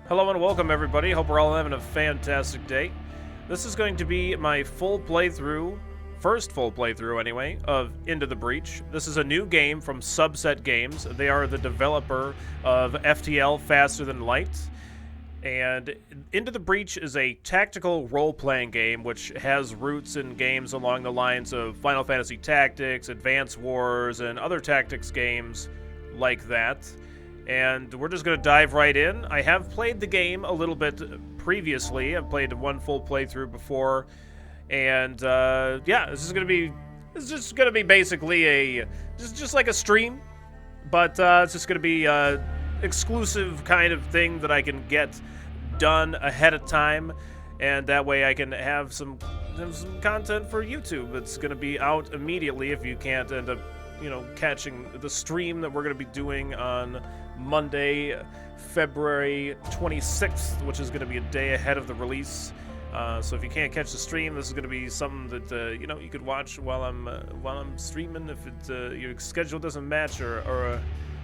Hello and welcome everybody, hope we're all having a fantastic day. This is going to be my full playthrough, first full playthrough anyway, of Into the Breach. This is a new game from Subset Games. They are the developer of FTL Faster Than Light. And Into the Breach is a tactical role-playing game which has roots in games along the lines of Final Fantasy Tactics, Advance Wars, and other tactics games like that. And we're just going to dive right in. I have played the game a little bit previously. I've played one full playthrough before. And yeah, this is just going to be basically just like a stream. But it's just going to be exclusive kind of thing that I can get done ahead of time. And that way I can have some content for YouTube. It's going to be out immediately if you can't end up, catching the stream that we're going to be doing on Monday, February 26th, which is going to be a day ahead of the release. So if you can't catch the stream, this is going to be something that you could watch while I'm streaming. If your schedule doesn't match, or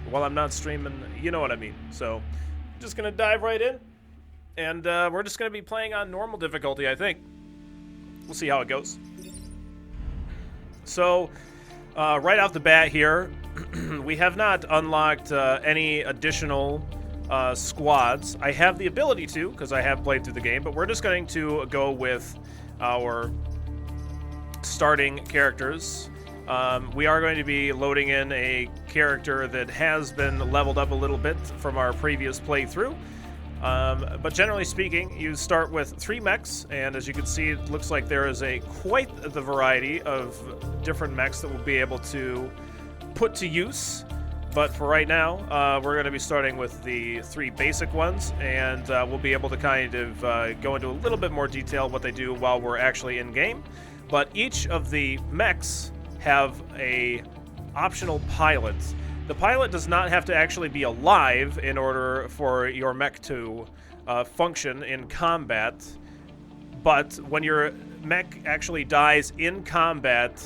while I'm not streaming, you know what I mean. So I'm just going to dive right in, and we're just going to be playing on normal difficulty. I think we'll see how it goes. So right off the bat here, we have not unlocked any additional squads. I have the ability to, because I have played through the game, but we're just going to go with our starting characters. We are going to be loading in a character that has been leveled up a little bit from our previous playthrough. But generally speaking, you start with 3 mechs, and as you can see, it looks like there is quite the variety of different mechs that we'll be able to put to use. But for right now, we're going to be starting with the 3 basic ones, and we'll be able to kind of go into a little bit more detail what they do while we're actually in game. But each of the mechs have a optional pilot. The pilot does not have to actually be alive in order for your mech to function in combat, but when your mech actually dies in combat,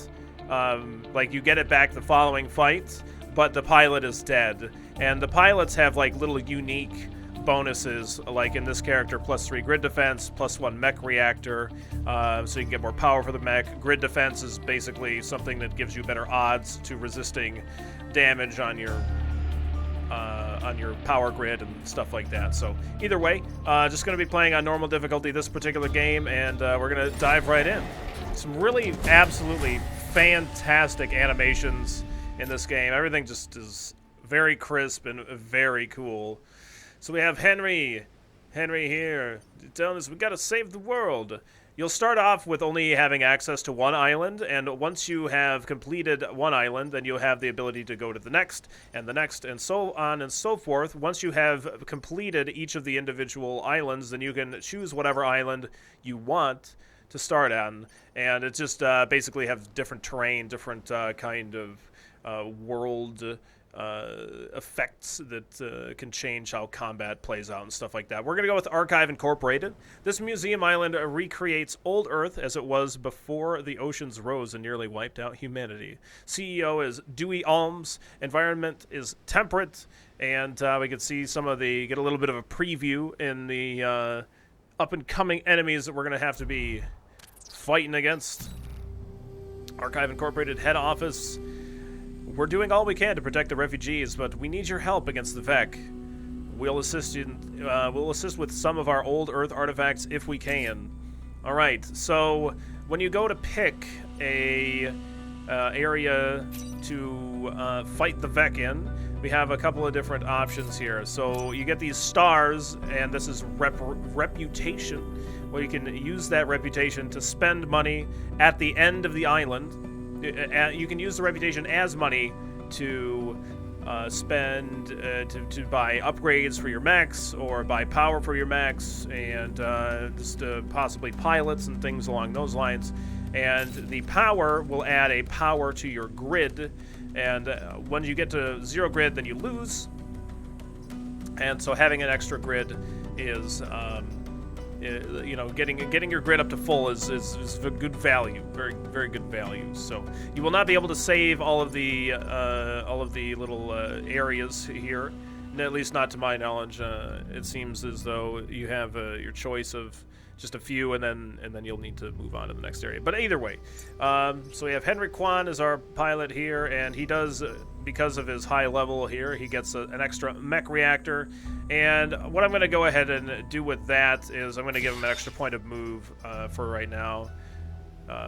like you get it back the following fight, but the pilot is dead. And the pilots have like little unique bonuses, like in this character, +3 grid defense, +1 mech reactor, so you can get more power for the mech. Grid defense is basically something that gives you better odds to resisting damage on your power grid and stuff like that. So either way, just going to be playing on normal difficulty this particular game, and we're going to dive right in. Some really absolutely fantastic animations in this game. Everything just is very crisp and very cool. So we have Henry here telling us we gotta save the world. You'll start off with only having access to one island, and once you have completed one island, then you'll have the ability to go to the next, and so on and so forth. Once you have completed each of the individual islands, then you can choose whatever island you want to start on, and it just basically have different terrain, different kind of world effects that can change how combat plays out and stuff like that. We're going to go with Archive Incorporated. This museum island recreates old Earth as it was before the oceans rose and nearly wiped out humanity. CEO is Dewey Alms. Environment is temperate, and we can see get a little bit of a preview in the up-and-coming enemies that we're going to have to be fighting against. Archive Incorporated head office. We're doing all we can to protect the refugees, but we need your help against the Vec. We'll assist with some of our old Earth artifacts if we can. All right. So when you go to pick a area to fight the Vec in, we have a couple of different options here. So you get these stars, and this is reputation, where you can use that reputation to spend money at the end of the island. You can use the reputation as money to spend to buy upgrades for your mechs, or buy power for your mechs, and just possibly pilots and things along those lines. And the power will add a power to your grid, and when you get to 0 grid, then you lose. And so having an extra grid is getting your grid up to full is a good value, very very good value. So you will not be able to save all of the little areas here At least not to my knowledge. It seems as though you have your choice of just a few, and then you'll need to move on to the next area. But either way, so we have Henry Kwan as our pilot here, and he does, because of his high level here, he gets an extra mech reactor. And what I'm going to go ahead and do with that is I'm going to give him an extra point of move for right now.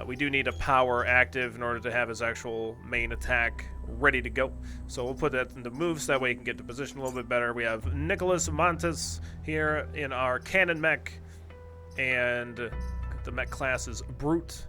We do need a power active in order to have his actual main attack ready to go. So we'll put that into moves, that way he can get to position a little bit better. We have Nicholas Montes here in our cannon mech, and the mech class is Brute.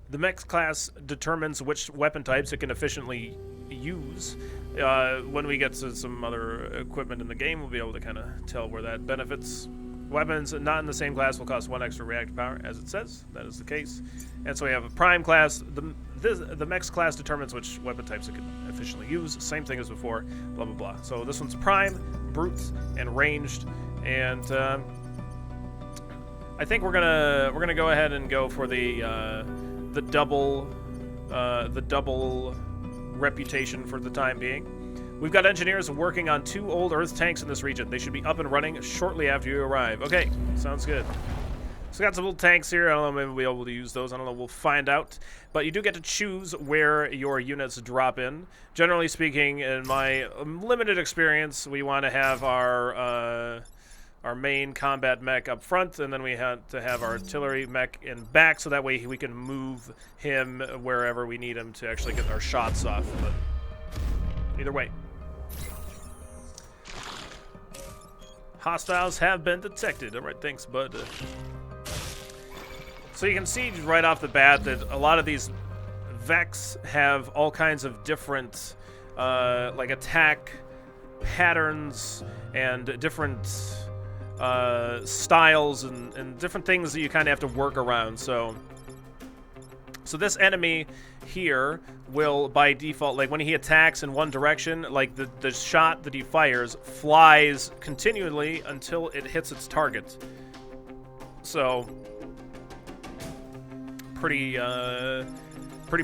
The mech class determines which weapon types it can efficiently use. When we get to some other equipment in the game, we'll be able to kind of tell where that benefits. Weapons not in the same class will cost 1 extra reactor power, as it says. That is the case. And so we have a prime class. The mech class determines which weapon types it can efficiently use. Same thing as before, blah, blah, blah. So this one's prime, brute, and ranged. And I think we're gonna go ahead and go for the double reputation for the time being. We've got engineers working on 2 old Earth tanks in this region. They should be up and running shortly after you arrive. Okay, sounds good. So we got some little tanks here. I don't know, maybe we'll be able to use those. I don't know, we'll find out. But you do get to choose where your units drop in. Generally speaking, in my limited experience, we want to have our main combat mech up front, and then we have to have our artillery mech in back, so that way we can move him wherever we need him to actually get our shots off. But either way. Hostiles have been detected. All right, thanks, bud. So you can see right off the bat that a lot of these Vex have all kinds of different like attack patterns and different styles and different things that you kind of have to work around. So this enemy here will, by default, like when he attacks in one direction, like the shot that he fires flies continually until it hits its target. So pretty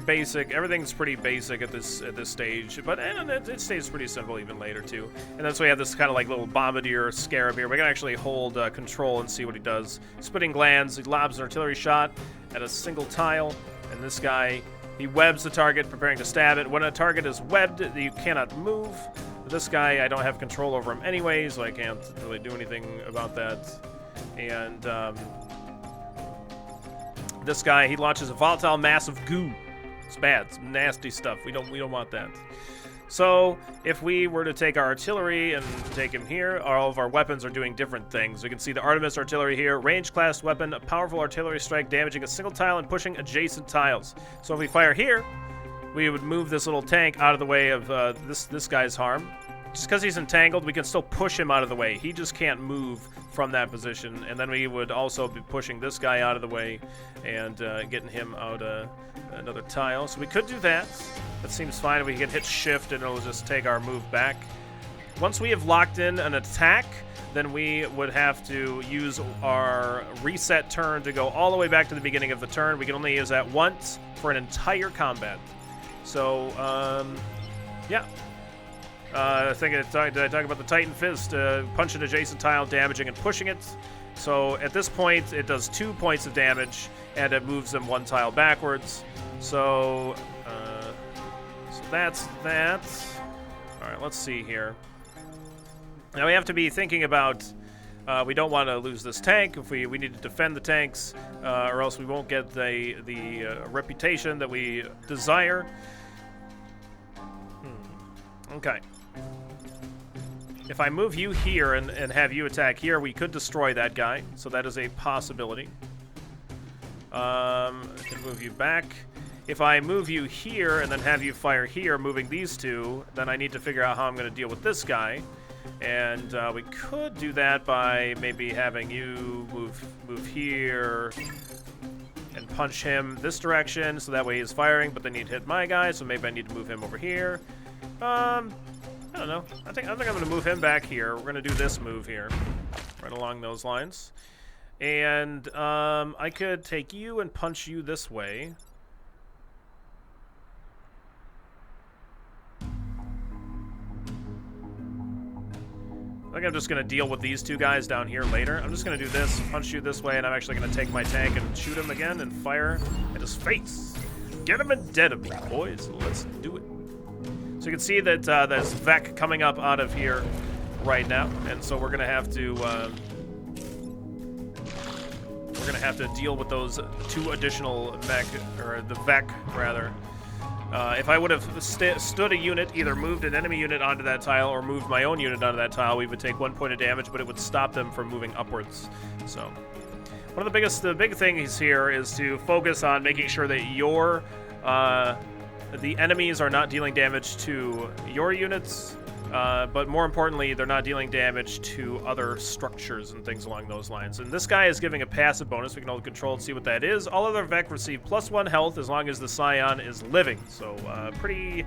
basic. Everything's pretty basic at this stage, but it stays pretty simple even later too. And then so we have this kind of like little bombardier scarab here. We can actually hold control and see what he does. Spitting glands. He lobs an artillery shot at a single tile, and this guy, he webs the target, preparing to stab it. When a target is webbed, you cannot move. This guy, I don't have control over him anyway, so I can't really do anything about that. And this guy, he launches a volatile mass of goo. It's bad. It's nasty stuff. We don't want that. So if we were to take our artillery and take him here, all of our weapons are doing different things. We can see the Artemis artillery here, range class weapon, a powerful artillery strike damaging a single tile and pushing adjacent tiles. So if we fire here, we would move this little tank out of the way of this guy's harm. Just because he's entangled, we can still push him out of the way. He just can't move from that position. And then we would also be pushing this guy out of the way and getting him out another tile. So we could do that. That seems fine. We can hit shift and it'll just take our move back. Once we have locked in an attack, then we would have to use our reset turn to go all the way back to the beginning of the turn. We can only use that once for an entire combat. So, yeah. I think did I talk about the Titan Fist? Punch an adjacent tile, damaging and pushing it. So at this point, it does 2 points of damage, and it moves them 1 tile backwards. So that's that. All right, let's see here. Now we have to be thinking about, we don't want to lose this tank. If we need to defend the tanks, or else we won't get the reputation that we desire. Okay. If I move you here and have you attack here, we could destroy that guy. So that is a possibility. I can move you back. If I move you here and then have you fire here, moving these two, then I need to figure out how I'm going to deal with this guy. And we could do that by maybe having you move here and punch him this direction, so that way he's firing, but then he'd hit my guy, so maybe I need to move him over here. I don't know. I think I'm going to move him back here. We're going to do this move here, right along those lines. And I could take you and punch you this way. I think I'm just going to deal with these two guys down here later. I'm just going to do this, punch you this way, and I'm actually going to take my tank and shoot him again and fire at his face. Get him and dead him, boys. Let's do it. So you can see that there's Vec coming up out of here right now, and so we're going to have to deal with those two additional Mech, or the Vec rather. If I would have stood a unit, either moved an enemy unit onto that tile or moved my own unit onto that tile, we would take 1 point of damage, but it would stop them from moving upwards. So, one of the big things here is to focus on making sure that the enemies are not dealing damage to your units, but more importantly, they're not dealing damage to other structures and things along those lines. And this guy is giving a passive bonus. We can hold control and see what that is. All other Vec receive +1 health as long as the Scion is living. So pretty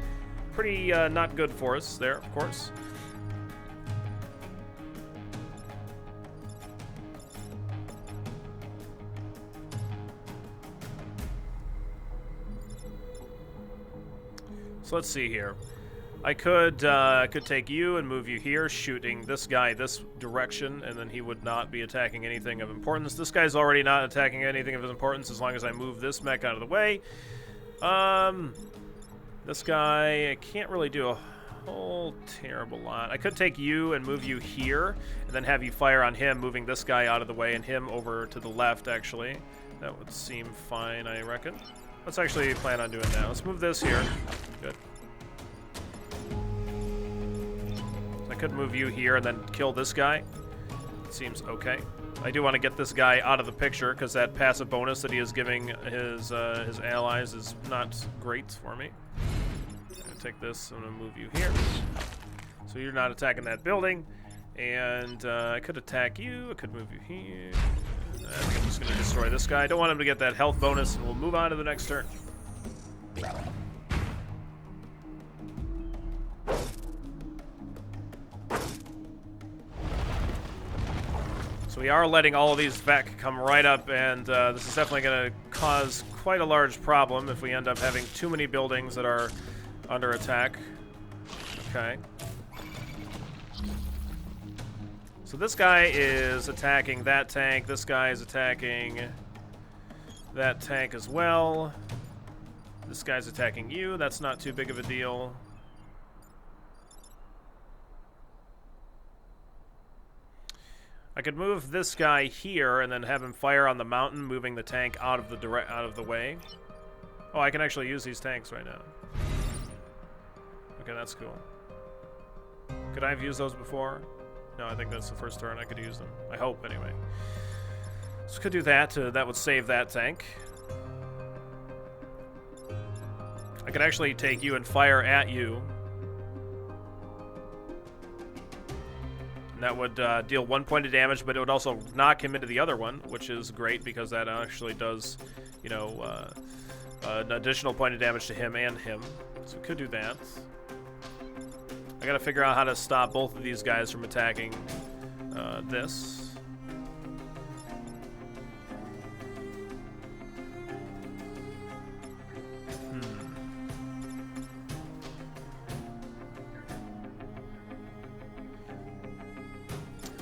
not good for us there, of course. So let's see here. I could take you and move you here, shooting this guy this direction, and then he would not be attacking anything of importance. This guy's already not attacking anything of importance as long as I move this Mech out of the way. This guy, I can't really do a whole terrible lot. I could take you and move you here, and then have you fire on him, moving this guy out of the way and him over to the left, actually. That would seem fine, I reckon. Let's actually plan on doing that. Let's move this here. Good. I could move you here and then kill this guy. Seems okay. I do want to get this guy out of the picture because that passive bonus that he is giving his allies is not great for me. I'm going to take this. I'm going to move you here. So you're not attacking that building. And I could attack you. I could move you here. I think I'm just going to destroy this guy. I don't want him to get that health bonus, and we'll move on to the next turn. So we are letting all of these Vec come right up, and this is definitely going to cause quite a large problem if we end up having too many buildings that are under attack. Okay. So this guy is attacking that tank. This guy is attacking that tank as well. This guy's attacking you. That's not too big of a deal. I could move this guy here and then have him fire on the mountain, moving the tank out of the way. Oh, I can actually use these tanks right now. Okay, that's cool. Could I have used those before? No, I think that's the first turn I could use them. I hope, anyway. So could do that. That would save that tank. I could actually take you and fire at you. And that would deal 1 point of damage, but it would also knock him into the other one, which is great because that actually does, you know, an additional point of damage to him and him. So we could do that. I gotta figure out how to stop both of these guys from attacking this.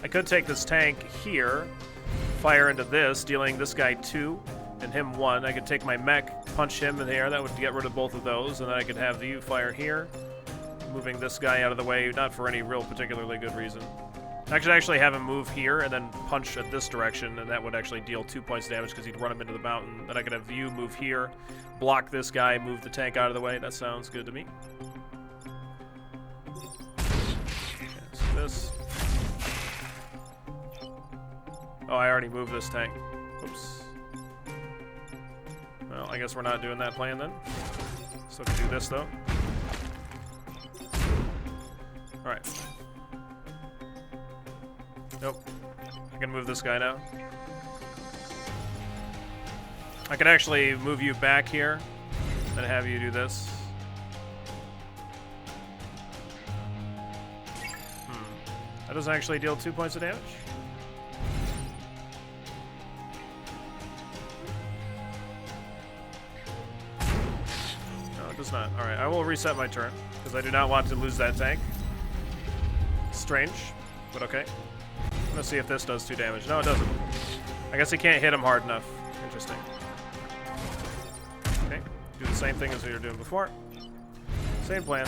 I could take this tank here, fire into this, dealing this guy 2 and him 1. I could take my Mech, punch him in the air. That would get rid of both of those, and then I could have you fire here, moving this guy out of the way, not for any real particularly good reason. I could actually have him move here and then punch at this direction, and that would actually deal 2 points of damage because he'd run him into the mountain. Then I could have you move here, block this guy, move the tank out of the way. That sounds good to me. Okay, so this. Oh, I already moved this tank. Oops. Well, I guess we're not doing that plan then. Still can do this though. Alright. Nope. I can move this guy now. I could actually move you back here and have you do this. That doesn't actually deal 2 points of damage. No, it does not. Alright, I will reset my turn because I do not want to lose that tank. Strange. but okay. Let's see if this does 2 damage. No, it doesn't. I guess he can't hit him hard enough. Interesting. Okay, do the same thing as we were doing before. Same plan.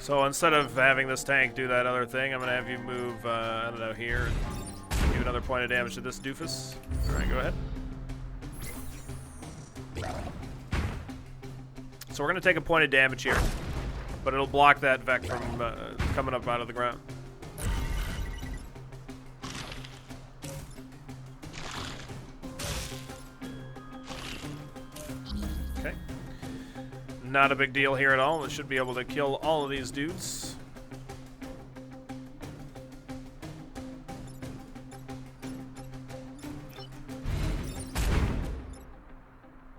So instead of having this tank do that other thing, I'm going to have you move, I don't know, here and do another point of damage to this doofus. Alright, go ahead. So we're going to take a point of damage here, but it'll block that Vec from coming up out of the ground. Okay. Not a big deal here at all. It should be able to kill all of these dudes.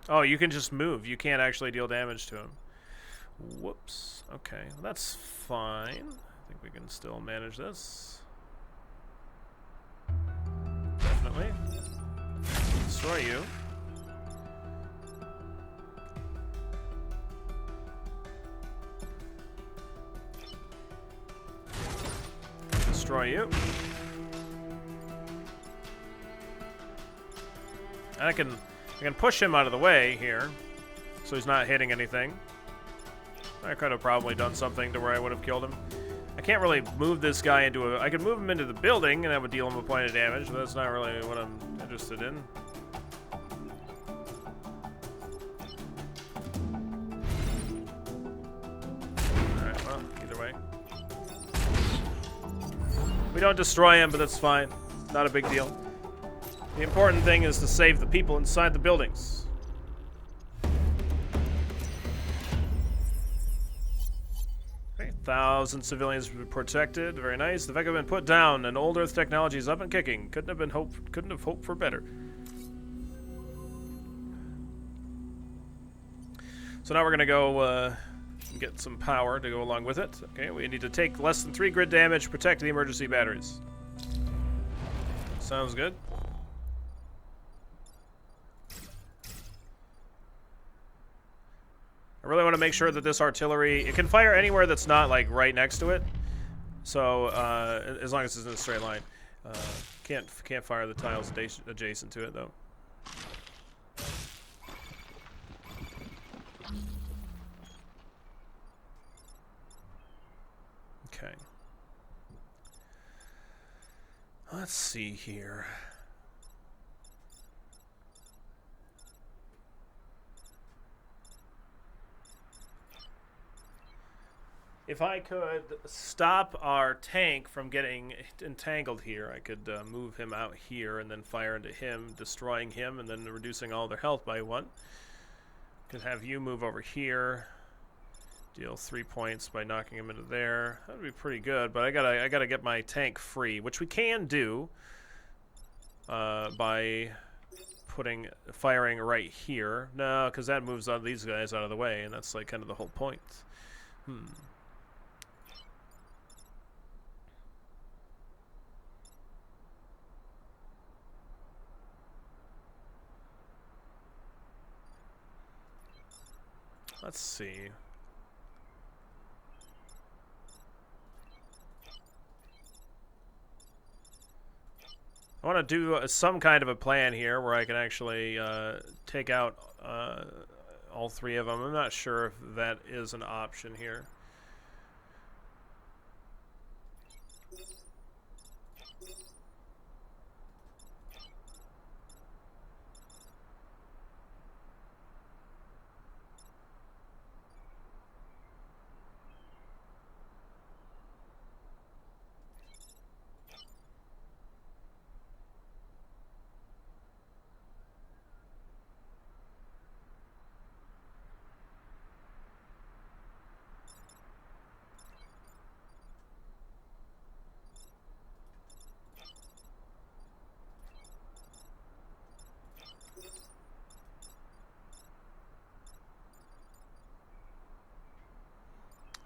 Oh, you can just move. You can't actually deal damage to him. Whoops. Okay, well, that's fine. I think we can still manage this. Definitely. Destroy you. Destroy you. And I can push him out of the way here, so he's not hitting anything. I could have probably done something to where I would have killed him. I can't really move this guy into a... I could move him into the building and that would deal him a point of damage, but that's not really what I'm interested in. Alright, well, either way. We don't destroy him, but that's fine. Not a big deal. The important thing is to save the people inside the buildings. Okay, 1,000 civilians protected. Very nice. The Vec have been put down, and old Earth technology is up and kicking. Couldn't have hoped for better. So now we're gonna go get some power to go along with it. Okay, we need to take less than 3 grid damage, protect the emergency batteries. Sounds good. I really want to make sure that this artillery, it can fire anywhere that's not like right next to it. So as long as it's in a straight line, can't fire the tiles adjacent to it though. Okay. Let's see here. If I could stop our tank from getting entangled here, I could move him out here and then fire into him, destroying him and then reducing all their health by 1. Could have you move over here, deal 3 points by knocking him into there. That would be pretty good, but I gotta get my tank free, which we can do by firing right here. No, because that moves all these guys out of the way, and that's like kind of the whole point. Let's see. I want to do some kind of a plan here where I can actually take out all 3 of them. I'm not sure if that is an option here.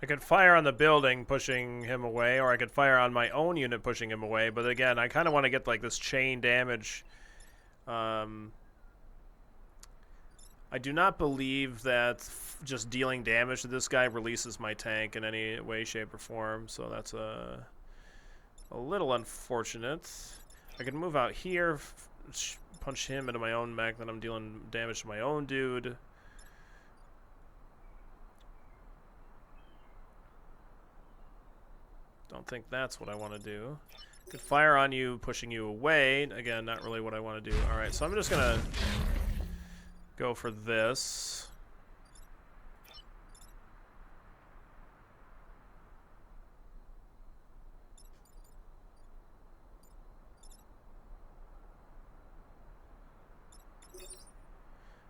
I could fire on the building, pushing him away, or I could fire on my own unit, pushing him away. But again, I kind of want to get like this chain damage I do not believe that just dealing damage to this guy releases my tank in any way, shape, or form, so that's a little unfortunate. I can move out here, punch him into my own mech, then I'm dealing damage to my own dude. Don't think that's what I want to do. Could fire on you, pushing you away. Again, not really what I want to do. Alright, so I'm just gonna go for this.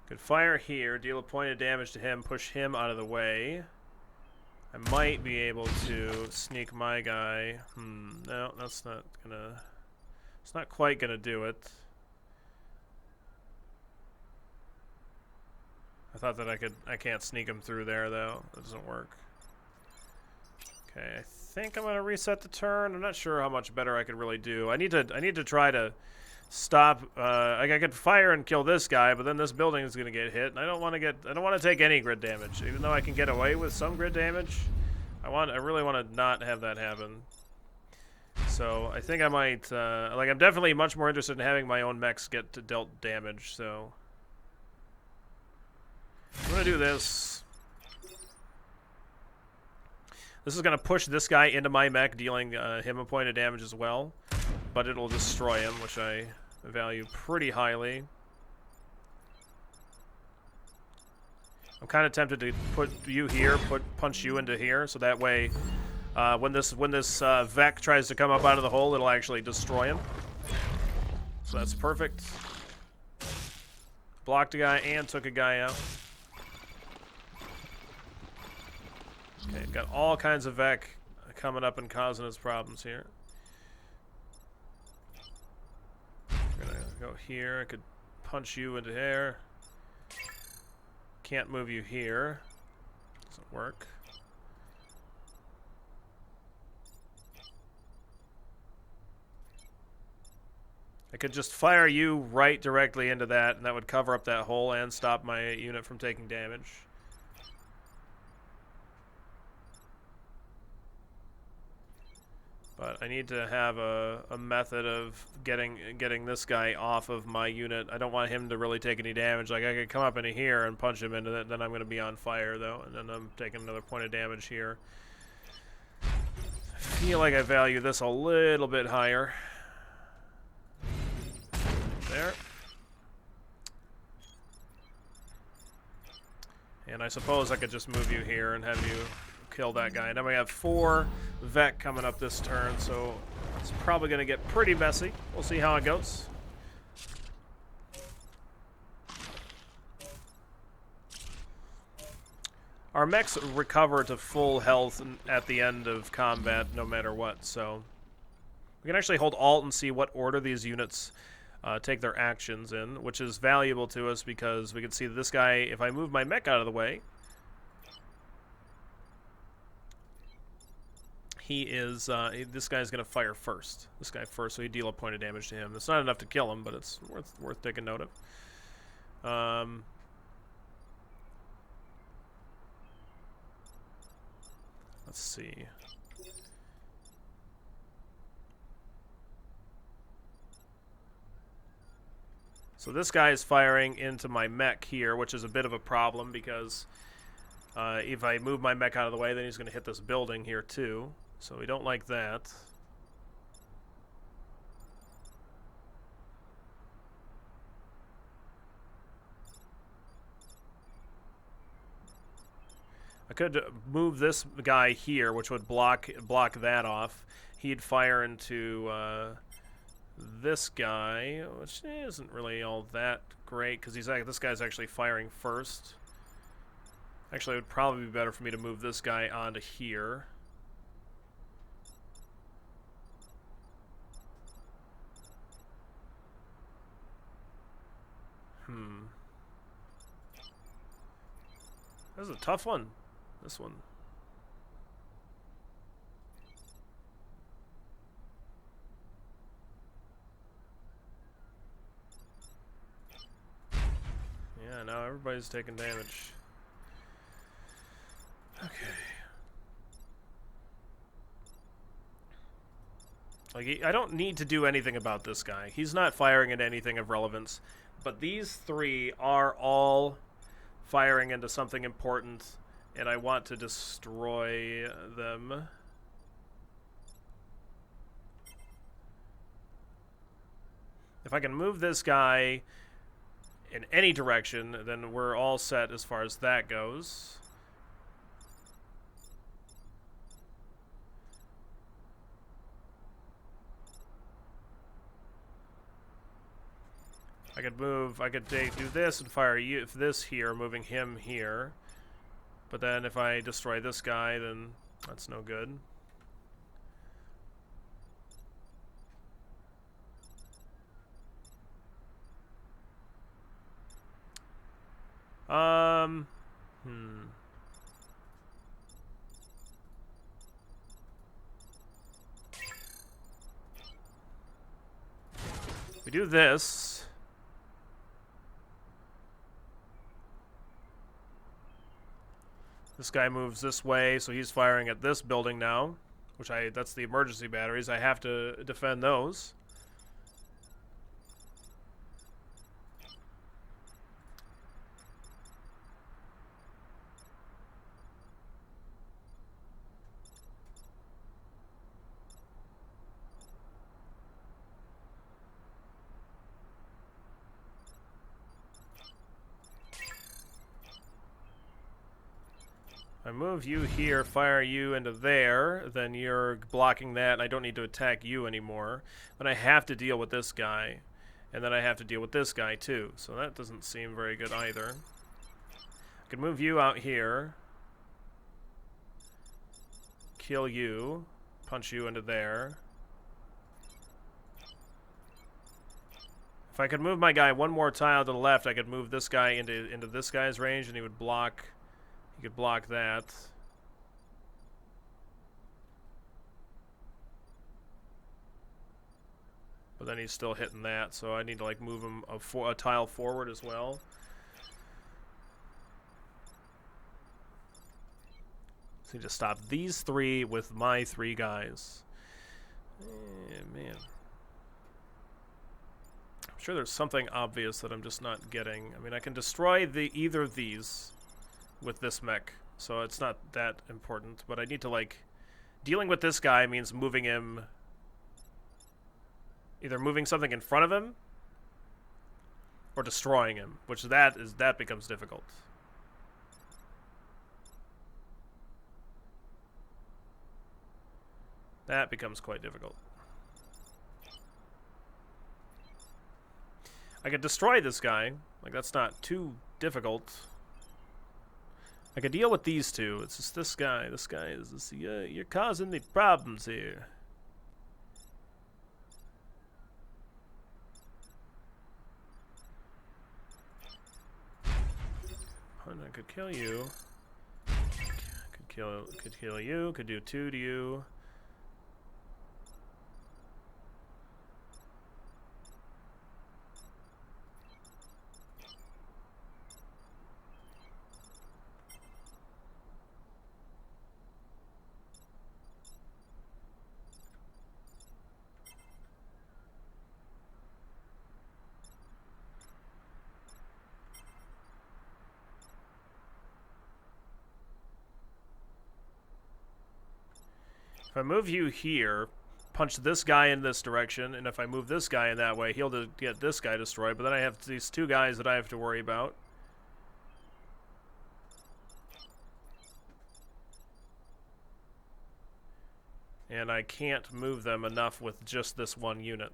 Could fire here, deal a point of damage to him, push him out of the way. I might be able to sneak my guy. No, that's not gonna... It's not quite gonna do it. I thought that I can't sneak him through there, though. That doesn't work. Okay, I think I'm gonna reset the turn. I'm not sure how much better I could really do. I need to try to stop. Like I could fire and kill this guy, but then this building is gonna get hit, and I don't want to take any grid damage, even though I can get away with some grid damage. I really want to not have that happen. So I think I might. Like I'm definitely much more interested in having my own mechs get dealt damage. So I'm gonna do this. This is gonna push this guy into my mech, dealing him a point of damage as well. But it'll destroy him, which I value pretty highly. I'm kind of tempted to put you here, punch you into here, so that way, when this Vec tries to come up out of the hole, it'll actually destroy him. So that's perfect. Blocked a guy and took a guy out. Okay, got all kinds of Vec coming up and causing us problems here. I'm gonna go here. I could punch you into here. Can't move you here. Doesn't work. I could just fire you right directly into that, and that would cover up that hole and stop my unit from taking damage. But I need to have a method of getting this guy off of my unit. I don't want him to really take any damage. Like, I could come up into here and punch him into it, then I'm going to be on fire, though. And then I'm taking another point of damage here. I feel like I value this a little bit higher. There. And I suppose I could just move you here and have you kill that guy. And then we have 4 Vec coming up this turn, so it's probably going to get pretty messy. We'll see how it goes. Our mechs recover to full health at the end of combat no matter what, so we can actually hold Alt and see what order these units take their actions in, which is valuable to us because we can see that this guy, if I move my mech out of the way, he is, this guy's going to fire first. This guy first, so you deal a point of damage to him. It's not enough to kill him, but it's worth taking note of. Let's see. So this guy is firing into my mech here, which is a bit of a problem because if I move my mech out of the way, then he's going to hit this building here too. So we don't like that. I could move this guy here, which would block that off. He'd fire into this guy, which isn't really all that great because this guy's actually firing first. Actually, it would probably be better for me to move this guy onto here. This is a tough one. This one. Yeah, now everybody's taking damage. Okay. Like, I don't need to do anything about this guy. He's not firing at anything of relevance. But these three are all firing into something important, and I want to destroy them. If I can move this guy in any direction, then we're all set as far as that goes. I could do this and fire you if this here, moving him here. But then if I destroy this guy, then that's no good. We do this. This guy moves this way, so he's firing at this building now, that's the emergency batteries. I have to defend those. I move you here, fire you into there, then you're blocking that, and I don't need to attack you anymore. But I have to deal with this guy, and then I have to deal with this guy too, so that doesn't seem very good either. I can move you out here, kill you, punch you into there. If I could move my guy one more tile to the left, I could move this guy into this guy's range, and he would block. He could block that. But then he's still hitting that, so I need to like move him a tile forward as well. So I need to stop these three with my three guys. Man. I'm sure there's something obvious that I'm just not getting. I mean, I can destroy either of these with this mech, so it's not that important, but I need to, like, dealing with this guy means moving him, either moving something in front of him or destroying him, which that becomes difficult. That becomes quite difficult. I could destroy this guy, like, that's not too difficult. I could deal with these two. It's just this guy. This guy is this. You're causing me problems here. I could kill you. Could kill you. Could do 2 to you. If I move you here, punch this guy in this direction, and if I move this guy in that way, he'll get this guy destroyed, but then I have these two guys that I have to worry about. And I can't move them enough with just this one unit.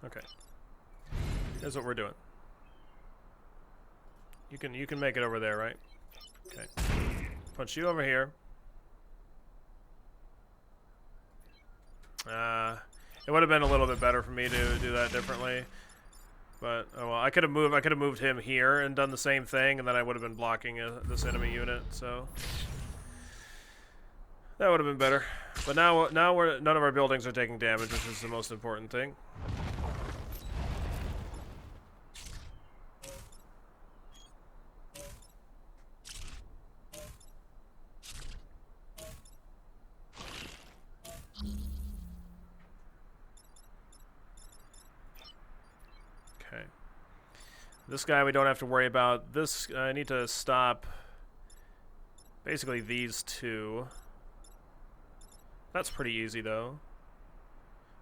Okay. Here's what we're doing. You can make it over there, right? Okay. Punch you over here. It would have been a little bit better for me to do that differently. But oh well, I could have moved him here and done the same thing, and then I would have been blocking this enemy unit. So that would have been better. But now none of our buildings are taking damage, which is the most important thing. Okay. This guy we don't have to worry about. This I need to stop basically these two. That's pretty easy though.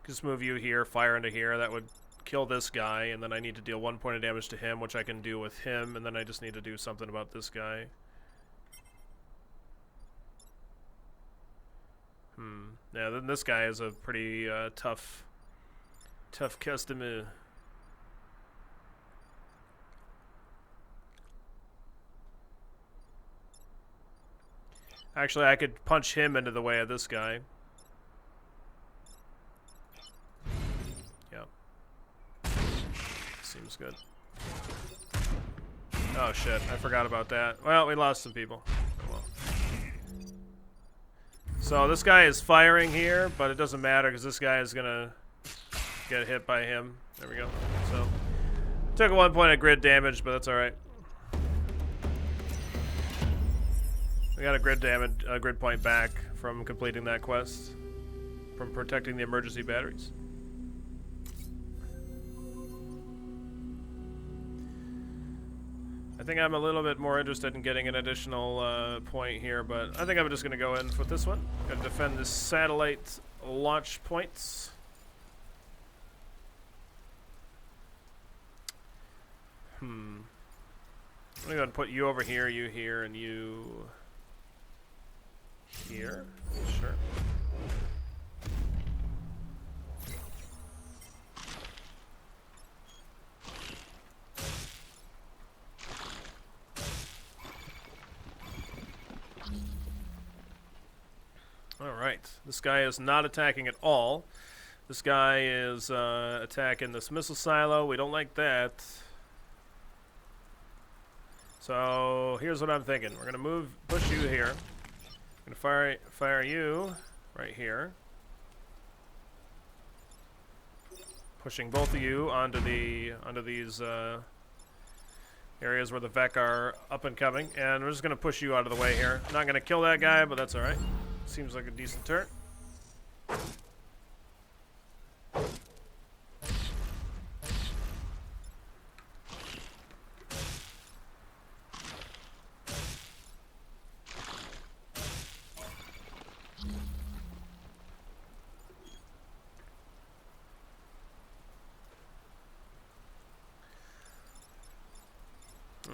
Just move you here, fire into here. That would kill this guy, and then I need to deal 1 point of damage to him, which I can do with him, and then I just need to do something about this guy. Yeah, then this guy is a pretty tough customer. Actually, I could punch him into the way of this guy. Yeah. Seems good. Oh shit, I forgot about that. Well, we lost some people. Oh well. So this guy is firing here, but it doesn't matter because this guy is gonna get hit by him. There we go. So took 1 point of grid damage, but that's alright. We got a grid point back from completing that quest, from protecting the emergency batteries. I think I'm a little bit more interested in getting an additional point here, but I think I'm just going to go in with this one. Got to defend this satellite launch points. I'm going to go and put you over here, you here, and you here. Sure. Alright, this guy is not attacking at all. This guy is attacking this missile silo. We don't like that. So here's what I'm thinking. We're gonna push you here. I'm gonna fire you right here. Pushing both of you onto these areas where the Vec are up and coming, and we're just gonna push you out of the way here. Not gonna kill that guy, but that's all right. Seems like a decent turn.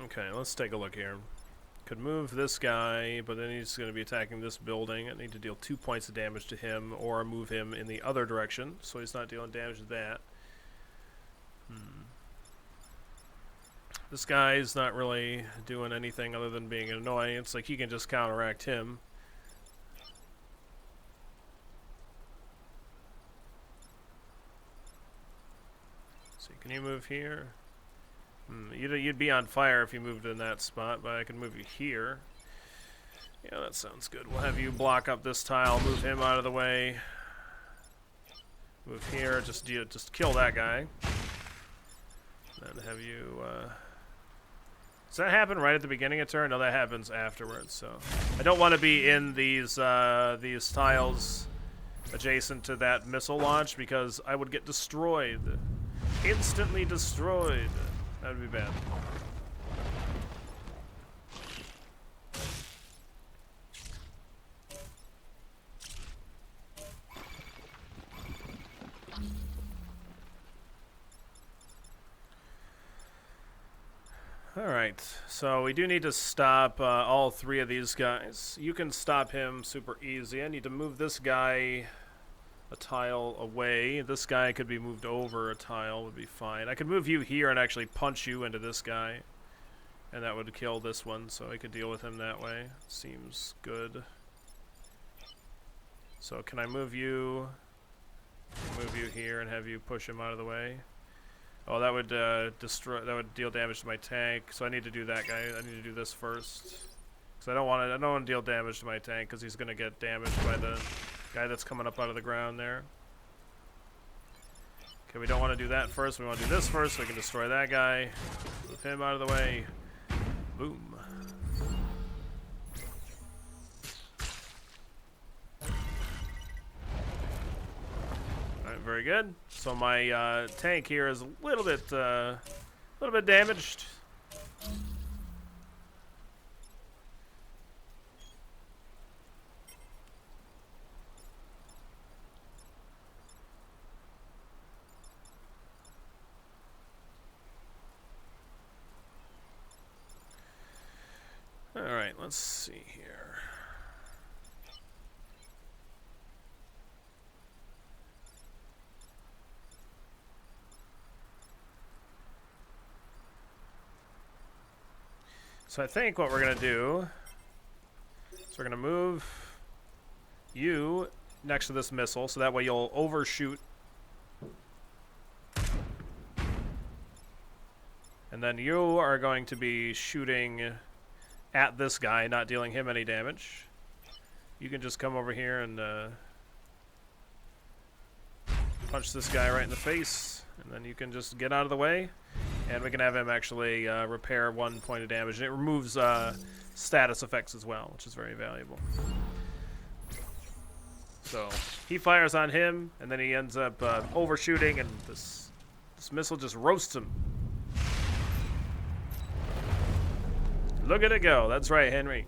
Okay, let's take a look here. Could move this guy, but then he's going to be attacking this building. I need to deal 2 points of damage to him, or move him in the other direction, so he's not dealing damage to that. This guy's not really doing anything other than being an annoyance. Like, he can just counteract him. So can you move here? You'd be on fire if you moved in that spot, but I can move you here. Yeah, that sounds good. We'll have you block up this tile, move him out of the way. Move here, just kill that guy. Then have you, does that happen right at the beginning of turn? No, that happens afterwards, so. I don't want to be in these tiles adjacent to that missile launch because I would get destroyed. Instantly destroyed. That would be bad. Alright, so we do need to stop all three of these guys. You can stop him super easy. I need to move this guy a tile away. This guy could be moved over a tile, would be fine. I could move you here and actually punch you into this guy, and that would kill this one, so I could deal with him that way. Seems good. So can I move you here and have you push him out of the way? Oh, that would destroy. That would deal damage to my tank. So I need to do that guy. I need to do this first. Because I don't want to. I don't want to deal damage to my tank because he's gonna get damaged by the guy that's coming up out of the ground there. Okay, we don't want to do that first. We want to do this first so we can destroy that guy. Move him out of the way. Boom. Alright, very good. So my tank here is a little bit damaged. Alright, let's see here. So I think what we're going to do is we're going to move you next to this missile, so that way you'll overshoot. And then you are going to be shooting at this guy, not dealing him any damage. You can just come over here and punch this guy right in the face, and then you can just get out of the way, and we can have him actually repair 1 point of damage. And it removes status effects as well, which is very valuable. So he fires on him, and then he ends up overshooting, and this missile just roasts him. Look at it go. That's right, Henry.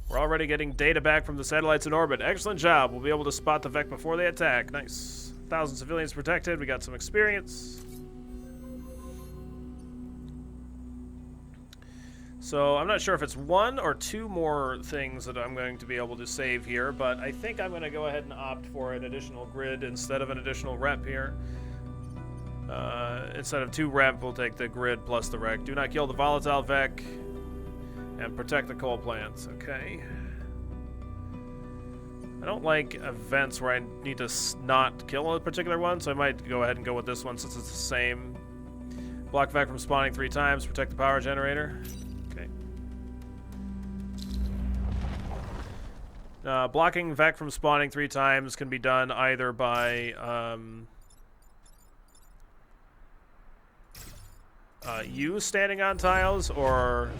We're already getting data back from the satellites in orbit. Excellent job. We'll be able to spot the Vec before they attack. Nice. 1,000 civilians protected. We got some experience. So I'm not sure if it's 1 or 2 more things that I'm going to be able to save here, but I think I'm going to go ahead and opt for an additional grid instead of an additional rep here. Instead of 2 rep, we'll take the grid plus the wreck. Do not kill the volatile Vec and protect the coal plants. Okay. I don't like events where I need to not kill a particular one, so I might go ahead and go with this one since it's the same. Block Vec from spawning 3 times. Protect the power generator. Okay. Blocking Vec from spawning 3 times can be done either by you standing on tiles or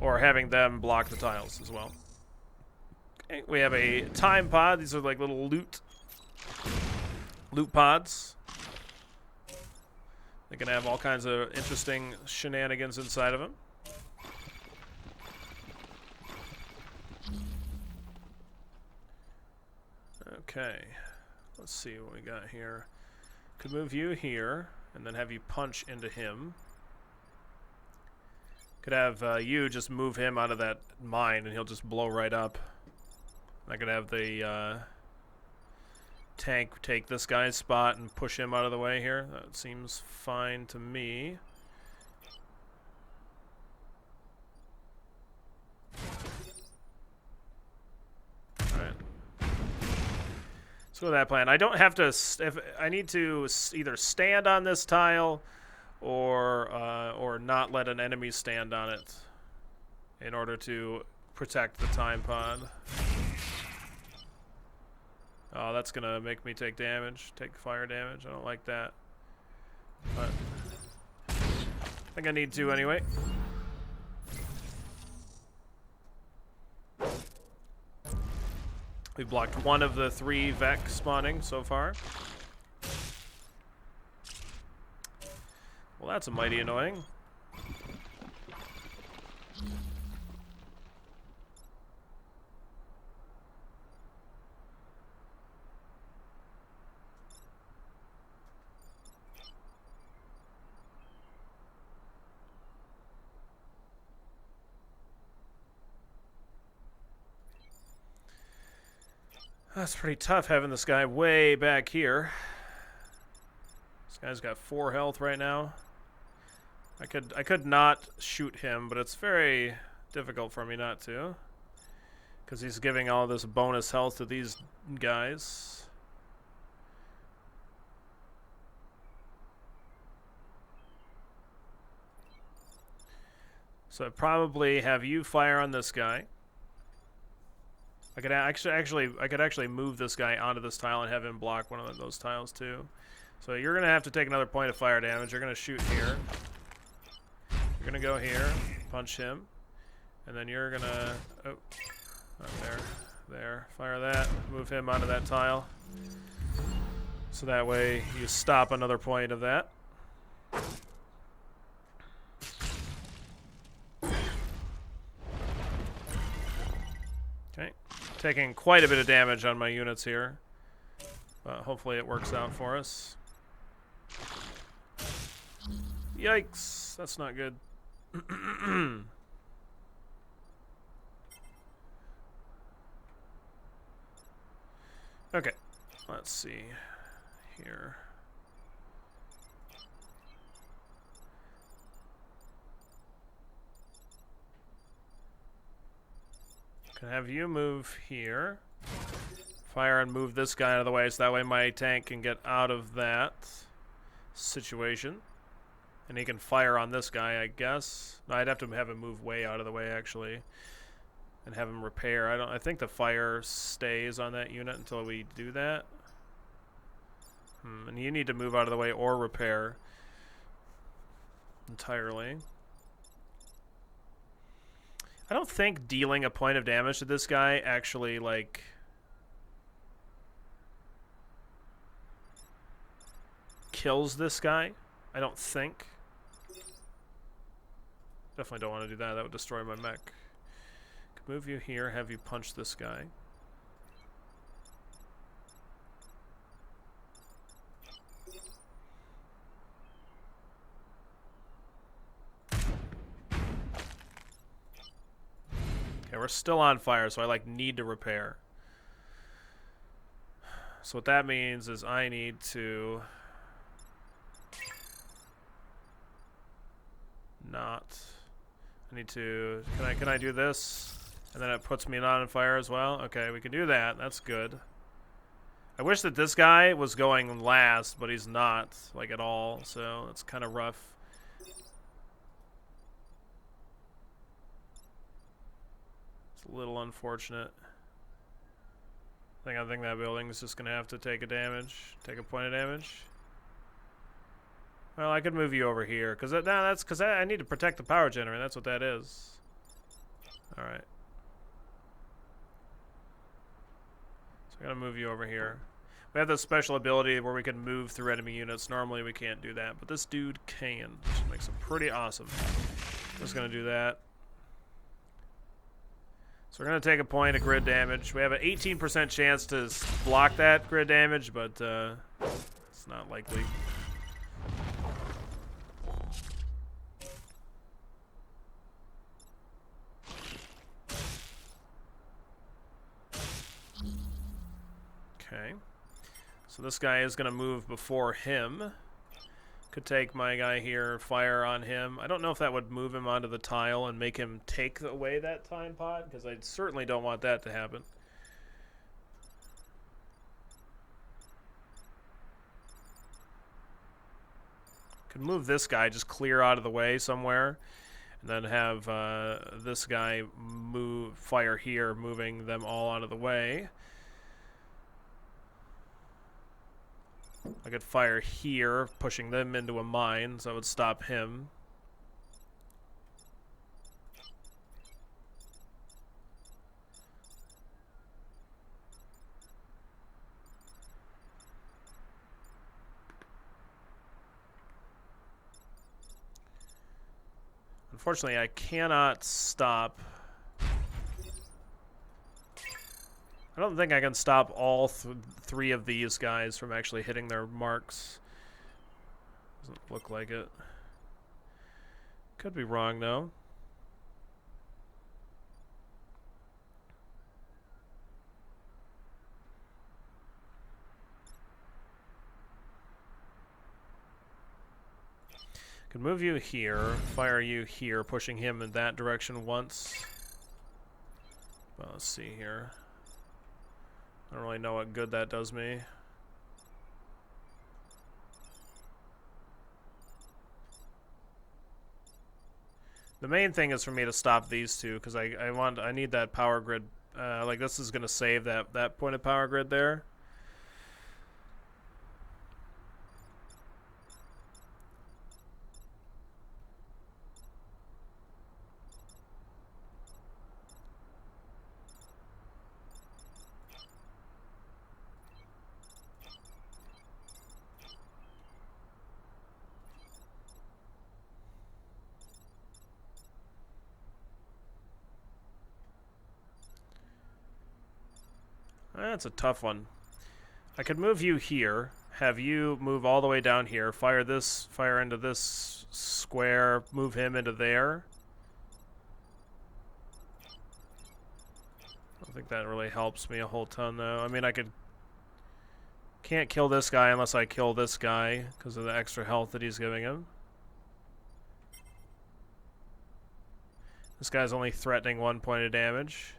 having them block the tiles as well. Okay, we have a time pod. These are like little loot pods. They can have all kinds of interesting shenanigans inside of them. Okay, let's see what we got here. Could move you here and then have you punch into him. Could have you just move him out of that mine and he'll just blow right up. I could have the tank take this guy's spot and push him out of the way here. That seems fine to me. Alright. Let's go with that plan. I don't have to... If I need to either stand on this tile or not let an enemy stand on it in order to protect the time pod. Oh, that's gonna make me take damage, take fire damage. I don't like that, but I think I need to anyway. We blocked 1 of the 3 Vec spawning so far. Well, that's a mighty annoying. That's pretty tough having this guy way back here. This guy's got 4 health right now. I could not shoot him, but it's very difficult for me not to, because he's giving all this bonus health to these guys. So I'd probably have you fire on this guy. I could actually move this guy onto this tile and have him block one of those tiles too. So you're gonna have to take another point of fire damage. You're gonna shoot here. You're gonna go here, punch him, and then you're gonna there, fire that, move him onto that tile. So that way you stop another point of that. Okay, taking quite a bit of damage on my units here, but hopefully it works out for us. Yikes, that's not good. Okay, let's see here. Can have you move here. Fire and move this guy out of the way so that way my tank can get out of that situation. And he can fire on this guy, I guess. No, I'd have to have him move way out of the way, actually. And have him repair. I think the fire stays on that unit until we do that. And you need to move out of the way or repair entirely. I don't think dealing a point of damage to this guy actually, like, kills this guy. I don't think. Definitely don't want to do that. That would destroy my mech. Could move you here, have you punch this guy. Okay, we're still on fire, so I like need to repair. So what that means is I need to I need to can I do this? And then it puts me not on fire as well. Okay, we can do that. That's good. I wish that this guy was going last, but he's not, like, at all, so that's kind of rough. It's a little unfortunate. I think that building is just gonna have to take a point of damage. Well, I could move you over here, because that's because I need to protect the power generator. That's what that is. All right. So I'm gonna move you over here. We have this special ability where we can move through enemy units. Normally we can't do that, but this dude can, which makes him pretty awesome. Just gonna do that. So we're gonna take a point of grid damage. We have an 18% chance to block that grid damage, but it's not likely. Okay, so this guy is going to move before him. Could take my guy here, fire on him. I don't know if that would move him onto the tile and make him take away that time pod, because I certainly don't want that to happen. Could move this guy, just clear out of the way somewhere, and then have this guy fire here, moving them all out of the way. I could fire here, pushing them into a mine, so I would stop him. Unfortunately, I cannot stop. I don't think I can stop all three of these guys from actually hitting their marks. Doesn't look like it. Could be wrong, though. Could move you here, fire you here, pushing him in that direction once. Well, let's see here. I don't really know what good that does me. The main thing is for me to stop these two because I need that power grid. Like this is gonna save that point of power grid there. That's a tough one. I could move you here, have you move all the way down here, fire into this square, move him into there. I don't think that really helps me a whole ton, though. I mean, can't kill this guy unless I kill this guy because of the extra health that he's giving him. This guy's only threatening 1 point of damage.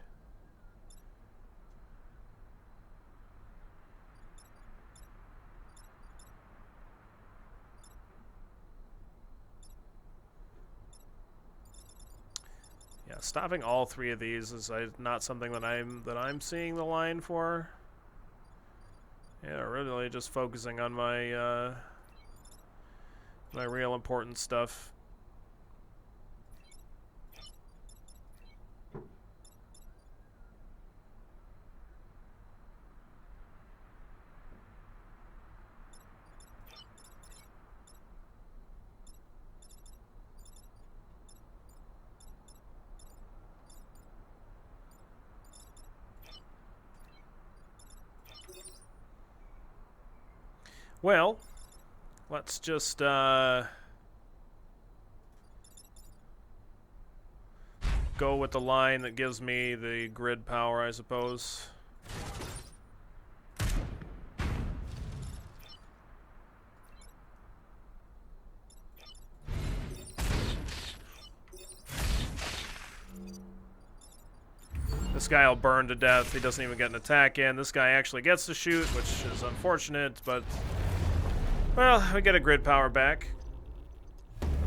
Yeah, stopping all three of these is not something that I'm seeing the line for. Yeah, really just focusing on my my real important stuff. Well, let's just go with the line that gives me the grid power, I suppose. This guy will burn to death. He doesn't even get an attack in. This guy actually gets to shoot, which is unfortunate, but... well, we get a grid power back.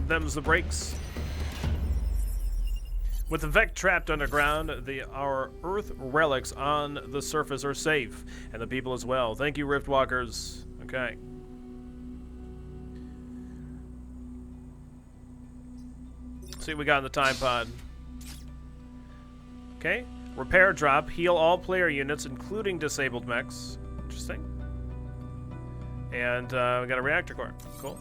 Them's the breaks. With the Mech trapped underground, our Earth relics on the surface are safe, and the people as well. Thank you, Riftwalkers. Okay. See what we got in the time pod. Okay. Repair drop. Heal all player units, including disabled mechs. Interesting. And we got a reactor core. Cool.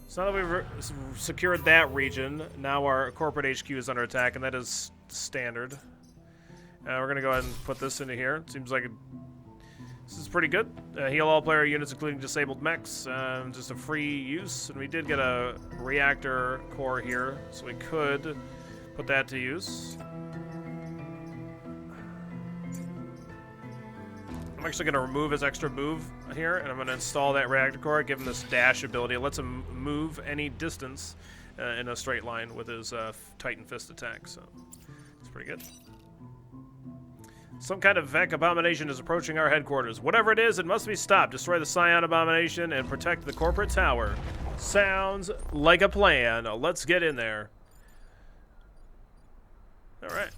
So now that we've secured that region, now our corporate HQ is under attack, and that is standard. We're going to go ahead and put this into here. Seems like this is pretty good. Heal all player units, including disabled mechs. Just a free use. And we did get a reactor core here, so we could put that to use. I'm actually going to remove his extra move here, and I'm going to install that reactor core, give him this dash ability. It lets him move any distance in a straight line with his Titan Fist attack, so it's pretty good. Some kind of Vec abomination is approaching our headquarters. Whatever it is, it must be stopped. Destroy the Scion abomination and protect the corporate tower. Sounds like a plan. Let's get in there. All right.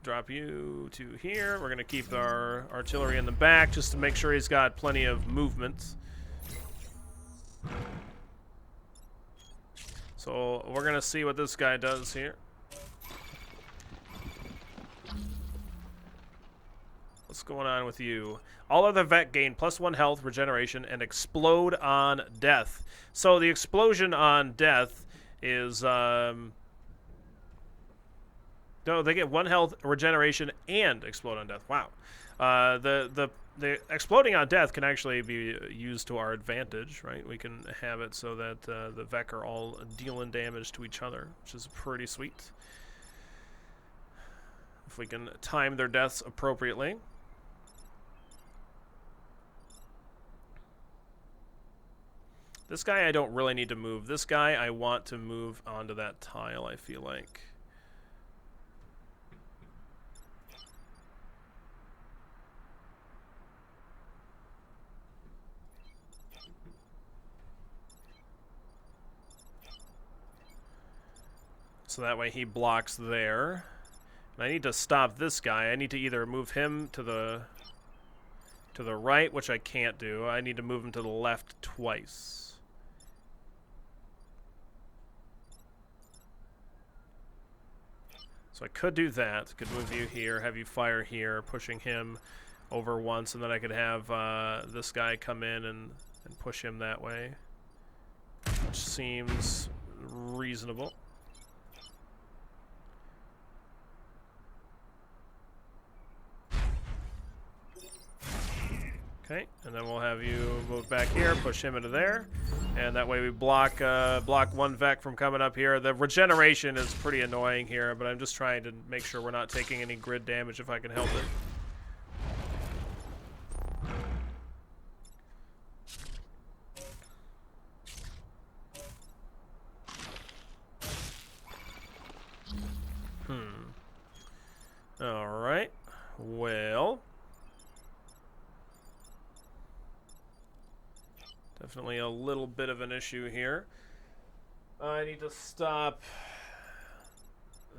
Drop you to here. We're going to keep our artillery in the back just to make sure he's got plenty of movement. So we're going to see what this guy does here. What's going on with you? All other Vec gain +1 health, regeneration, and explode on death. So the explosion on death is... no, they get 1 health, regeneration, and explode on death. Wow. The exploding on death can actually be used to our advantage, right? We can have it so that the Vec are all dealing damage to each other, which is pretty sweet. If we can time their deaths appropriately. This guy I don't really need to move. This guy I want to move onto that tile, I feel like. So that way he blocks there. And I need to stop this guy. I need to either move him to the right, which I can't do. I need to move him to the left twice. So I could do that. Could move you here, have you fire here, pushing him over once, and then I could have this guy come in and push him that way. Which seems reasonable. Okay, and then we'll have you move back here, push him into there, and that way we block one Vec from coming up here. The regeneration is pretty annoying here, but I'm just trying to make sure we're not taking any grid damage if I can help it. All right, well. Definitely a little bit of an issue here. I need to stop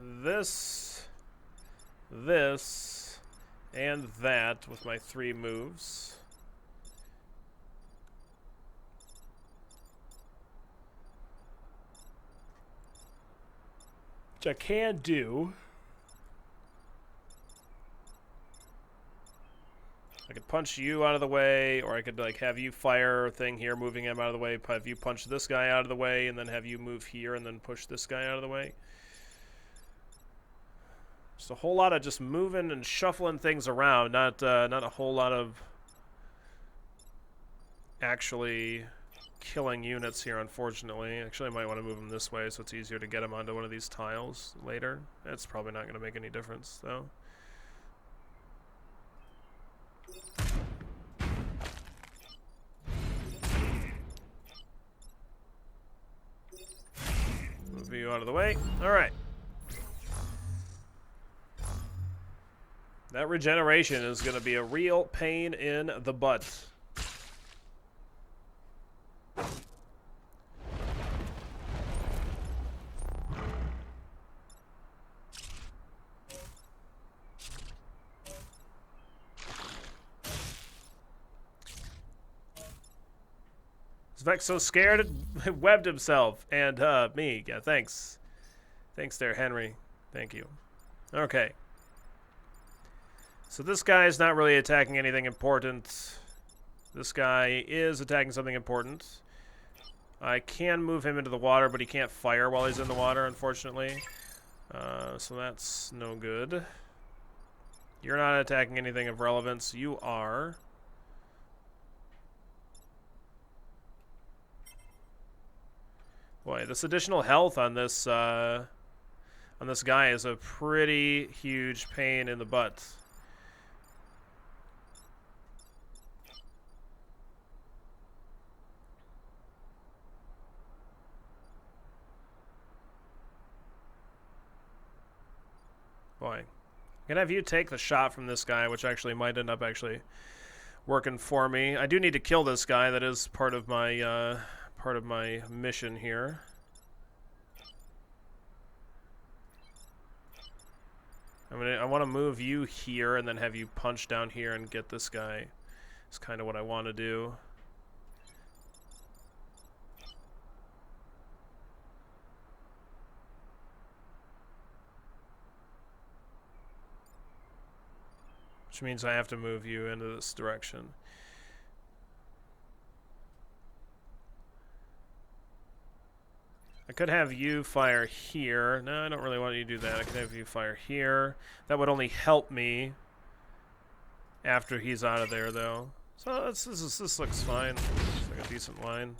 this, and that with my 3 moves. Which I can do. I could punch you out of the way, or I could like have you fire a thing here, moving him out of the way, have you punch this guy out of the way, and then have you move here and then push this guy out of the way. Just a whole lot of just moving and shuffling things around, not a whole lot of actually killing units here, unfortunately. Actually, I might want to move him this way so it's easier to get him onto one of these tiles later. It's probably not going to make any difference, though. Move you out of the way. All right. That regeneration is going to be a real pain in the butt. Vec's so scared it webbed himself. And me. Yeah, thanks. Thanks there, Henry. Thank you. Okay. So this guy is not really attacking anything important. This guy is attacking something important. I can move him into the water, but he can't fire while he's in the water, unfortunately. So that's no good. You're not attacking anything of relevance. You are. Boy, this additional health on this guy is a pretty huge pain in the butt. Boy, I'm gonna have you take the shot from this guy, which actually might end up actually working for me. I do need to kill this guy. That is part of my mission here. I want to move you here and then have you punch down here and get this guy. It's kind of what I want to do. Which means I have to move you into this direction. I could have you fire here. No, I don't really want you to do that. I could have you fire here. That would only help me after he's out of there, though. So this looks fine. Looks like a decent line.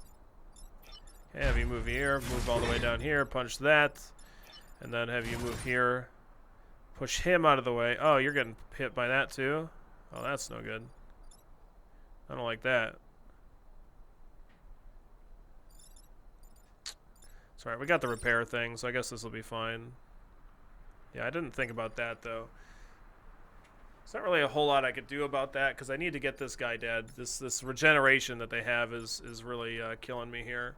Okay, have you move here, move all the way down here, punch that, and then have you move here, push him out of the way. Oh, you're getting hit by that too? Oh, that's no good. I don't like that. Alright, we got the repair thing, so I guess this will be fine. Yeah, I didn't think about that, though. There's not really a whole lot I could do about that, because I need to get this guy dead. This regeneration that they have is really killing me here.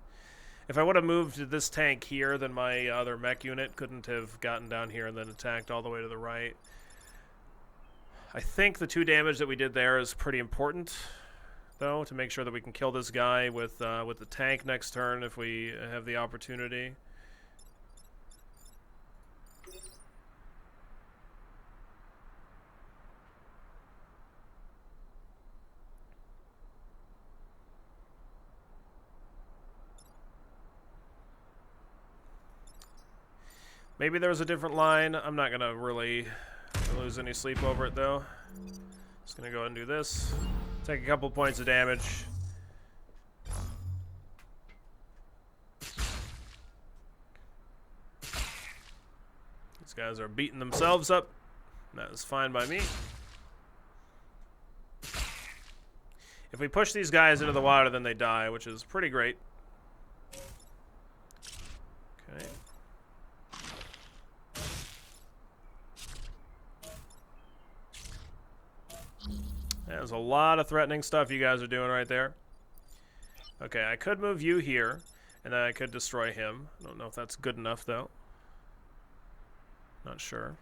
If I would have moved this tank here, then my other mech unit couldn't have gotten down here and then attacked all the way to the right. I think the 2 damage that we did there is pretty important, though, to make sure that we can kill this guy with the tank next turn if we have the opportunity. Maybe there was a different line. I'm not going to really lose any sleep over it, though. Just going to go ahead and do this. Take a couple points of damage. These guys are beating themselves up. That is fine by me. If we push these guys into the water, then they die, which is pretty great. Okay. There's a lot of threatening stuff you guys are doing right there. Okay, I could move you here, and then I could destroy him. I don't know if that's good enough, though. Not sure.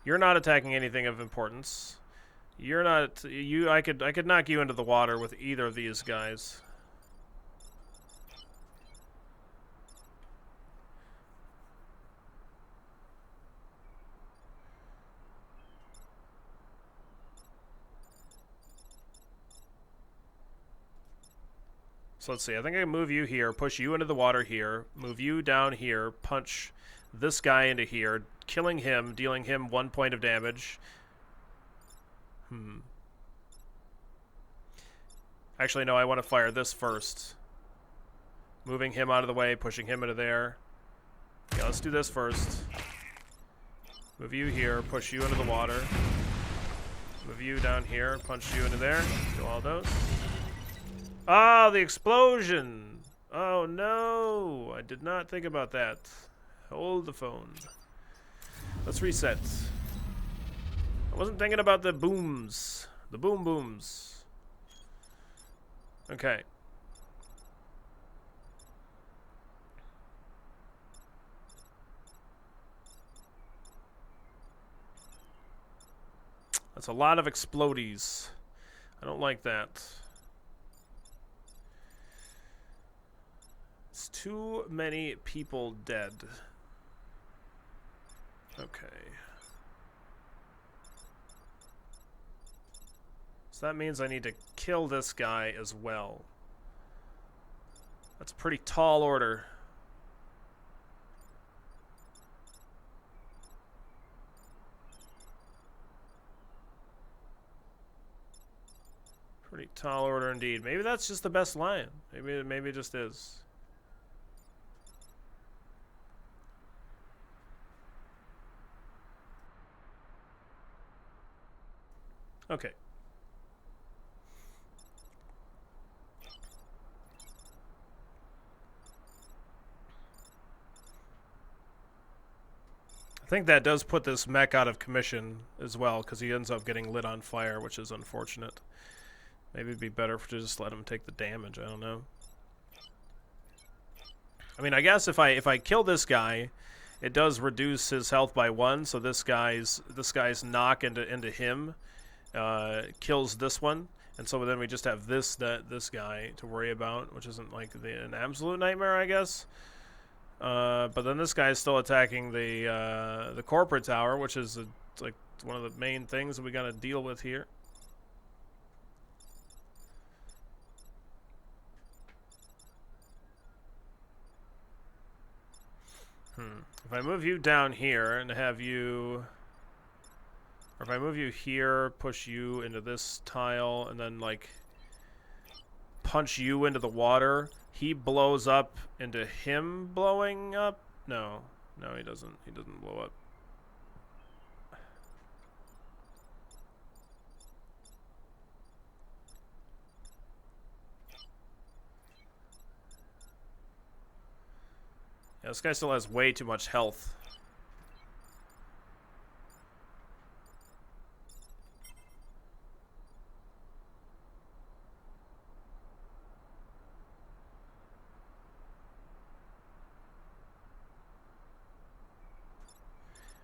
You're not attacking anything of importance. You're not... I could knock you into the water with either of these guys. So let's see, I think I can move you here, push you into the water here, move you down here, punch this guy into here, killing him, dealing him 1 point of damage. Actually, no, I want to fire this first. Moving him out of the way, pushing him into there. Yeah, let's do this first. Move you here, push you into the water. Move you down here, punch you into there. Do all those. Ah, the explosion! Oh no! I did not think about that. Hold the phone. Let's reset. I wasn't thinking about the booms. The boom booms. Okay. That's a lot of explodies. I don't like that. It's too many people dead. Okay. So that means I need to kill this guy as well. That's a pretty tall order. Pretty tall order indeed. Maybe that's just the best line. Maybe it just is. Okay. I think that does put this mech out of commission as well, because he ends up getting lit on fire, which is unfortunate. Maybe it'd be better to just let him take the damage. I don't know. I mean, I guess if I kill this guy, it does reduce his health by 1. So this guy's knock into him kills this one, and so then we just have this guy to worry about, which isn't like an absolute nightmare, I guess. But then this guy is still attacking the corporate tower, which is like one of the main things that we got to deal with here. If I move you down here and have you, or if I move you here, push you into this tile, and then like punch you into the water, he blows up into him blowing up? No, he doesn't. He doesn't blow up. Yeah, this guy still has way too much health.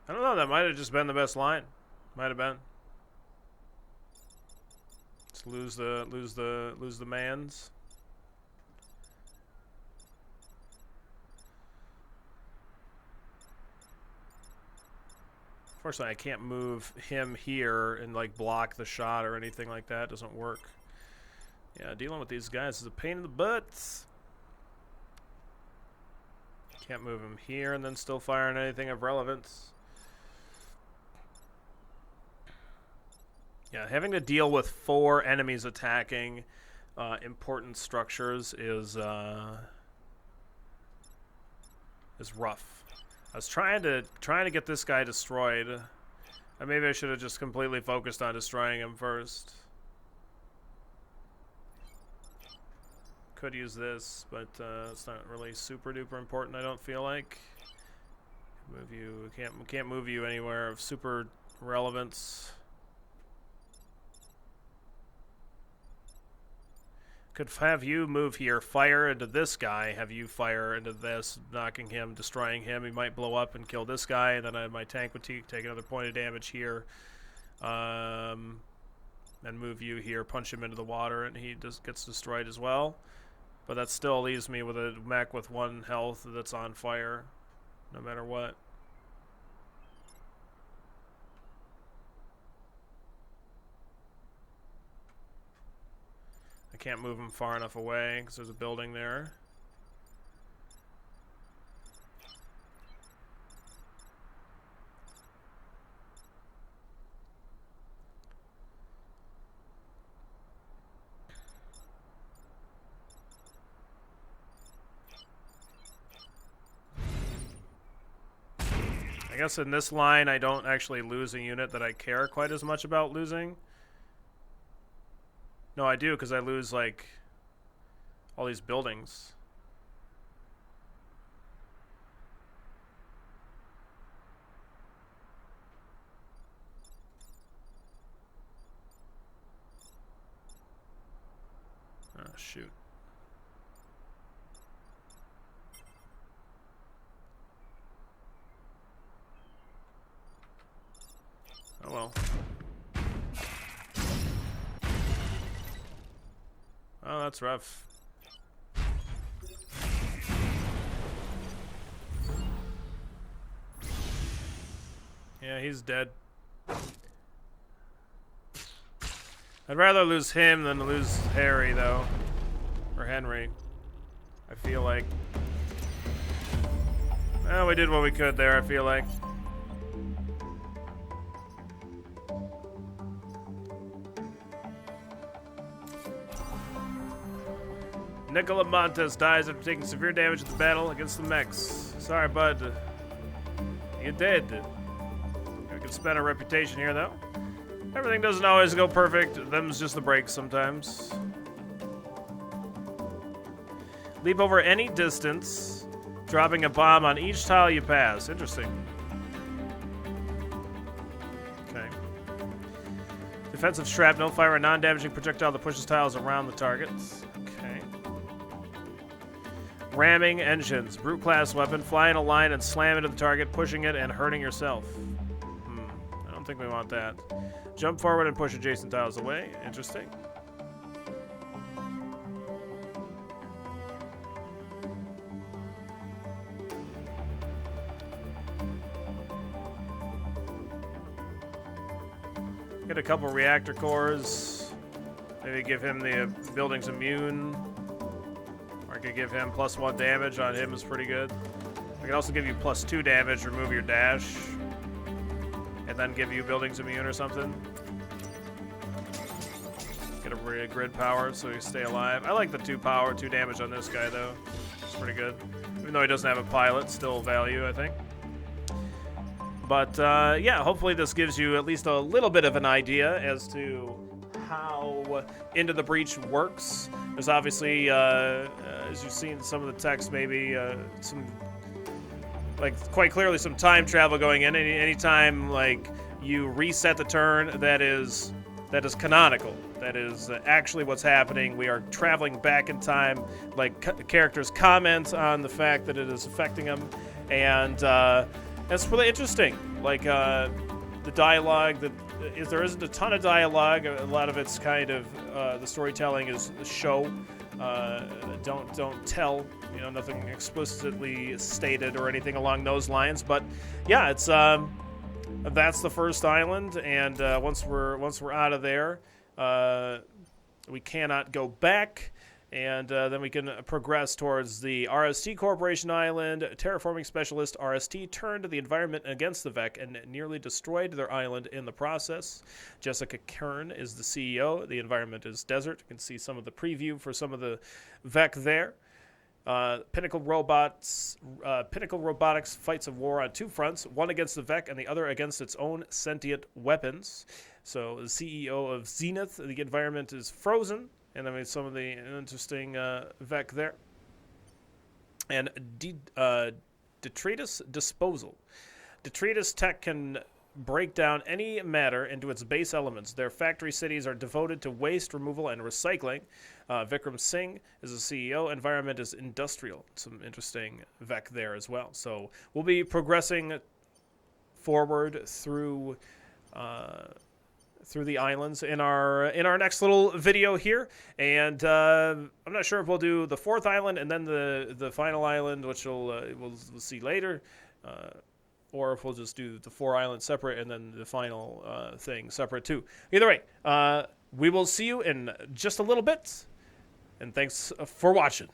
I don't know. That might have just been the best line. Might have been. Let's lose the mans. Unfortunately, I can't move him here and like block the shot or anything like that. It doesn't work. Yeah, dealing with these guys is a pain in the butt. Can't move him here and then still fire on anything of relevance. Yeah, having to deal with 4 enemies attacking important structures is rough. I was trying to get this guy destroyed. Maybe I should have just completely focused on destroying him first. Could use this, but it's not really super duper important. I don't feel like. Move you. Can't move you anywhere of super relevance. Could have you move here, fire into this guy, have you fire into this, knocking him, destroying him. He might blow up and kill this guy, and then my tank would take another point of damage here. And move you here, punch him into the water, and he just gets destroyed as well. But that still leaves me with a mech with 1 health that's on fire, no matter what. I can't move him far enough away because there's a building there. I guess in this line I don't actually lose a unit that I care quite as much about losing. No, I do, because I lose, like, all these buildings. Oh, shoot. Oh, well. Oh, that's rough. Yeah, he's dead. I'd rather lose him than lose Harry, though. Or Henry. I feel like. Well, we did what we could there, I feel like. Nicola Montes dies after taking severe damage in the battle against the mechs. Sorry, bud. You did. We can spend our reputation here, though. Everything doesn't always go perfect. Them's just the breaks sometimes. Leap over any distance, dropping a bomb on each tile you pass. Interesting. Okay. Defensive shrapnel. Fire a non-damaging projectile that pushes tiles around the targets. Okay. Ramming engines. Brute class weapon. Fly in a line and slam into the target, pushing it and hurting yourself. I don't think we want that. Jump forward and push adjacent tiles away. Interesting. Get a couple reactor cores. Maybe give him the building's immune. Or I could give him +1 damage on him is pretty good. I can also give you +2 damage, remove your dash. And then give you buildings immune or something. Get a grid power so you stay alive. I like the 2 power, 2 damage on this guy though. It's pretty good. Even though he doesn't have a pilot, still value, I think. But yeah, hopefully this gives you at least a little bit of an idea as to how Into the Breach works. There's obviously, as you've seen some of the text, maybe some, like, quite clearly some time travel going in. Anytime, like, you reset the turn, that is canonical. That is actually what's happening. We are traveling back in time. Like, characters comment on the fact that it is affecting them, and It's really interesting. Like the dialogue, there isn't a ton of dialogue. A lot of it's kind of the storytelling is show. Don't tell. You know, nothing explicitly stated or anything along those lines. But yeah, it's that's the first island, and once we're out of there, we cannot go back. And then we can progress towards the RST Corporation Island. Terraforming specialist RST turned the environment against the Vec and nearly destroyed their island in the process. Jessica Kern is the CEO. The environment is desert. You can see some of the preview for some of the Vec there. Pinnacle Robotics fights a war on two fronts, one against the Vec and the other against its own sentient weapons. So the CEO of Zenith, the environment is frozen. And I mean, some of the interesting Vec there. And detritus disposal. Detritus tech can break down any matter into its base elements. Their factory cities are devoted to waste removal and recycling. Vikram Singh is the CEO. Environment is industrial. Some interesting Vec there as well. So we'll be progressing forward through the islands in our next little video here, and I'm not sure if we'll do the fourth island and then the final island, which we'll see later, or if we'll just do the 4 islands separate and then the final thing separate too. Either way, we will see you in just a little bit, and thanks for watching.